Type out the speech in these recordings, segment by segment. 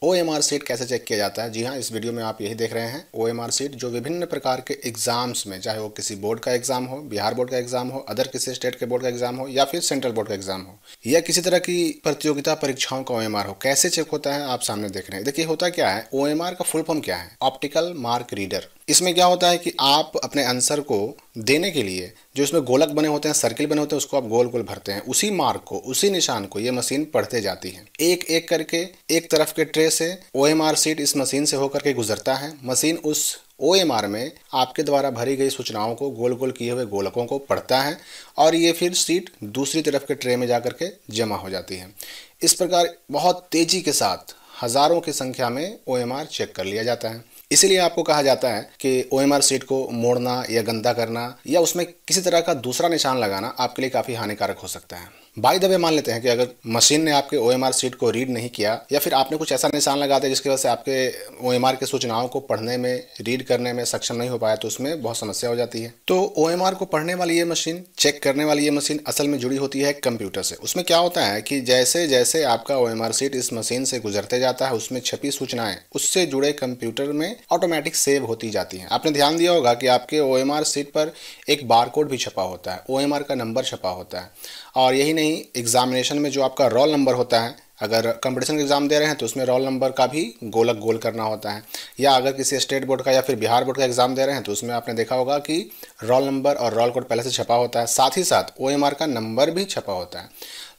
OMR seat कैसे check किया जाता है। जी हाँ, इस वीडियो में आप यही देख रहे हैं OMR सीट, जो विभिन्न प्रकार के एग्जाम्स में, चाहे वो किसी बोर्ड का एग्जाम हो, बिहार बोर्ड का एग्जाम हो, अदर किसी स्टेट के बोर्ड का एग्जाम हो, या फिर सेंट्रल बोर्ड का एग्जाम हो, या किसी तरह की प्रतियोगिता परीक्षाओं का OMR हो, कैसे चेक होता है आप सामने देख रहे हैं। देखिए होता क्या है, OMR का फुल फॉर्म क्या है, ऑप्टिकल मार्क रीडर। इसमें क्या होता है कि आप अपने आंसर को देने के लिए जो इसमें गोलक बने होते हैं, सर्किल बने होते हैं, उसको आप गोल गोल भरते हैं। उसी मार्क को, उसी निशान को ये मशीन पढ़ते जाती है। एक एक करके एक तरफ के ट्रे से OMR सीट इस मशीन से होकर के गुजरता है। मशीन उस OMR में आपके द्वारा भरी गई सूचनाओं को, गोल गोल किए हुए गोलकों को पढ़ता है, और ये फिर सीट दूसरी तरफ के ट्रे में जाकर के जमा हो जाती है। इस प्रकार बहुत तेजी के साथ हजारों की संख्या में OMR चेक कर लिया जाता है। इसीलिए आपको कहा जाता है कि OMR सीट को मोड़ना या गंदा करना या उसमें किसी तरह का दूसरा निशान लगाना आपके लिए काफ़ी हानिकारक हो सकता है। बाय द वे, मान लेते हैं कि अगर मशीन ने आपके OMR सीट को रीड नहीं किया, या फिर आपने कुछ ऐसा निशान लगा दिया जिसकी वजह से आपके OMR के सूचनाओं को पढ़ने में, रीड करने में सक्षम नहीं हो पाया, तो उसमें बहुत समस्या हो जाती है। तो OMR को पढ़ने वाली ये मशीन, चेक करने वाली ये मशीन असल में जुड़ी होती है कंप्यूटर से। उसमें क्या होता है कि जैसे जैसे आपका OMR सीट इस मशीन से गुजरते जाता है, उसमें छपी सूचनाएं उससे जुड़े कंप्यूटर में ऑटोमेटिक सेव होती जाती हैं। आपने ध्यान दिया होगा कि आपके OMR सीट पर एक बारकोड भी छपा होता है, OMR का नंबर छपा होता है। और यही नहीं, एग्जामिनेशन में जो आपका रोल नंबर होता है, अगर कंपटीशन का एग्जाम दे रहे हैं तो उसमें रोल नंबर का भी गोलक गोल करना होता है। या अगर किसी स्टेट बोर्ड का या फिर बिहार बोर्ड का एग्जाम दे रहे हैं तो उसमें आपने देखा होगा कि रोल नंबर और रोल कोड पहले से छपा होता है, साथ ही साथ OMR का नंबर भी छपा होता है।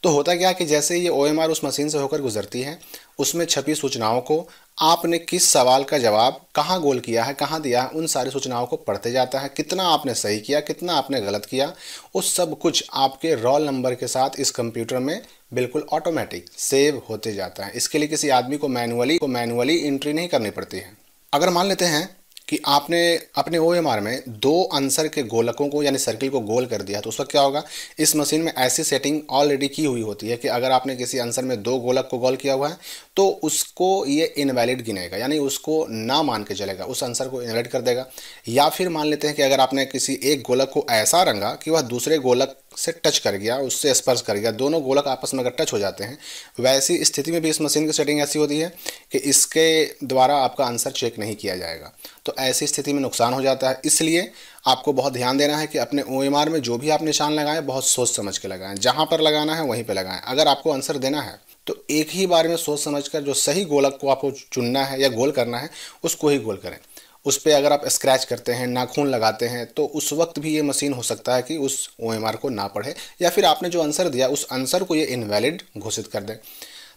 तो होता क्या कि जैसे ये OMR उस मशीन से होकर गुजरती है, उसमें छपी सूचनाओं को आपने किस सवाल का जवाब कहाँ गोल किया है, कहाँ दिया है, उन सारी सूचनाओं को पढ़ते जाता है। कितना आपने सही किया, कितना आपने गलत किया, उस सब कुछ आपके रोल नंबर के साथ इस कंप्यूटर में बिल्कुल ऑटोमेटिक सेव होते जाता है। इसके लिए किसी आदमी को मैनुअली एंट्री नहीं करनी पड़ती है। अगर मान लेते हैं कि आपने अपने OMR में 2 आंसर के गोलकों को यानी सर्किल को गोल कर दिया, तो उस वक्त क्या होगा, इस मशीन में ऐसी सेटिंग ऑलरेडी की हुई होती है कि अगर आपने किसी आंसर में 2 गोलक को गोल किया हुआ है तो उसको ये इनवैलिड गिनेगा, यानी उसको ना मान के चलेगा, उस आंसर को इनवैलिड कर देगा। या फिर मान लेते हैं कि अगर आपने किसी एक गोलक को ऐसा रंगा कि वह दूसरे गोलक से टच कर गया, उससे स्पर्श कर गया, दोनों गोलक आपस में अगर टच हो जाते हैं, वैसी स्थिति में भी इस मशीन की सेटिंग ऐसी होती है कि इसके द्वारा आपका आंसर चेक नहीं किया जाएगा। तो ऐसी स्थिति में नुकसान हो जाता है। इसलिए आपको बहुत ध्यान देना है कि अपने OMR में जो भी आप निशान लगाएं, बहुत सोच समझ के लगाएं। जहां पर लगाना है वहीं पर लगाएं। अगर आपको आंसर देना है तो एक ही बार में सोच समझकर जो सही गोलक को आपको चुनना है या गोल करना है, उसको ही गोल करें। उस पर अगर आप स्क्रैच करते हैं, नाखून लगाते हैं, तो उस वक्त भी ये मशीन हो सकता है कि उस OMR को ना पढ़े, या फिर आपने जो आंसर दिया उस आंसर को ये इनवैलिड घोषित कर दे।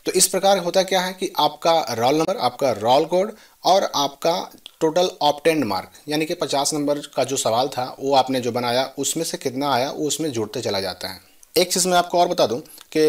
तो इस प्रकार होता क्या है कि आपका रोल नंबर, आपका रोल कोड और आपका टोटल ऑप्टेंड मार्क, यानी कि 50 नंबर का जो सवाल था वो आपने जो बनाया, उसमें से कितना आया वो उसमें जुड़ते चला जाता है। एक चीज़ मैं आपको और बता दूं कि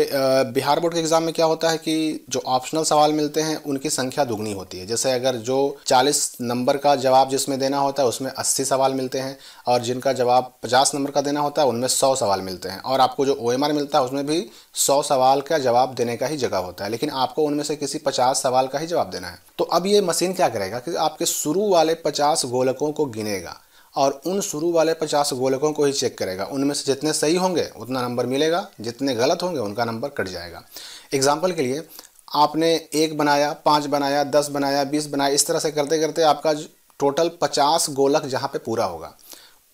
बिहार बोर्ड के एग्ज़ाम में क्या होता है कि जो ऑप्शनल सवाल मिलते हैं उनकी संख्या दुगनी होती है। जैसे अगर जो 40 नंबर का जवाब जिसमें देना होता है उसमें 80 सवाल मिलते हैं, और जिनका जवाब 50 नंबर का देना होता है उनमें 100 सवाल मिलते हैं। और आपको जो OMR मिलता है उसमें भी 100 सवाल का जवाब देने का ही जगह होता है, लेकिन आपको उनमें से किसी 50 सवाल का ही जवाब देना है। तो अब ये मशीन क्या करेगा कि आपके शुरू वाले 50 गोलकों को गिनेगा और उन शुरू वाले 50 गोलकों को ही चेक करेगा। उनमें से जितने सही होंगे उतना नंबर मिलेगा, जितने गलत होंगे उनका नंबर कट जाएगा। एग्जाम्पल के लिए आपने 1 बनाया, 5 बनाया, 10 बनाया, 20 बनाया, इस तरह से करते करते आपका टोटल 50 गोलक जहाँ पे पूरा होगा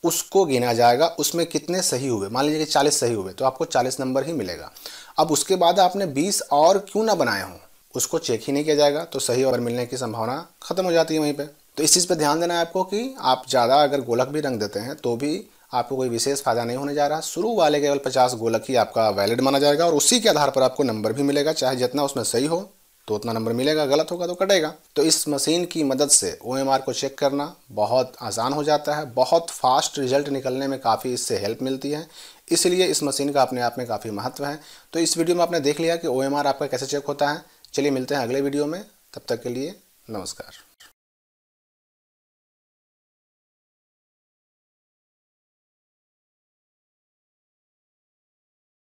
उसको गिना जाएगा। उसमें कितने सही हुए, मान लीजिए कि 40 सही हुए तो आपको 40 नंबर ही मिलेगा। अब उसके बाद आपने 20 और क्यों ना बनाए हों, उसको चेक ही नहीं किया जाएगा, तो सही और मिलने की संभावना खत्म हो जाती है वहीं पे। तो इस चीज़ पे ध्यान देना है आपको कि आप ज़्यादा अगर गोलक भी रंग देते हैं तो भी आपको कोई विशेष फायदा नहीं होने जा रहा। शुरू वाले केवल 50 गोलक ही आपका वैलिड माना जाएगा और उसी के आधार पर आपको नंबर भी मिलेगा। चाहे जितना उसमें सही हो तो उतना नंबर मिलेगा, गलत होगा तो कटेगा। तो इस मशीन की मदद से OMR को चेक करना बहुत आसान हो जाता है। बहुत फास्ट रिजल्ट निकलने में काफ़ी इससे हेल्प मिलती है। इसलिए इस मशीन का अपने आप में काफ़ी महत्व है। तो इस वीडियो में आपने देख लिया कि OMR आपका कैसे चेक होता है। चलिए मिलते हैं अगले वीडियो में, तब तक के लिए नमस्कार।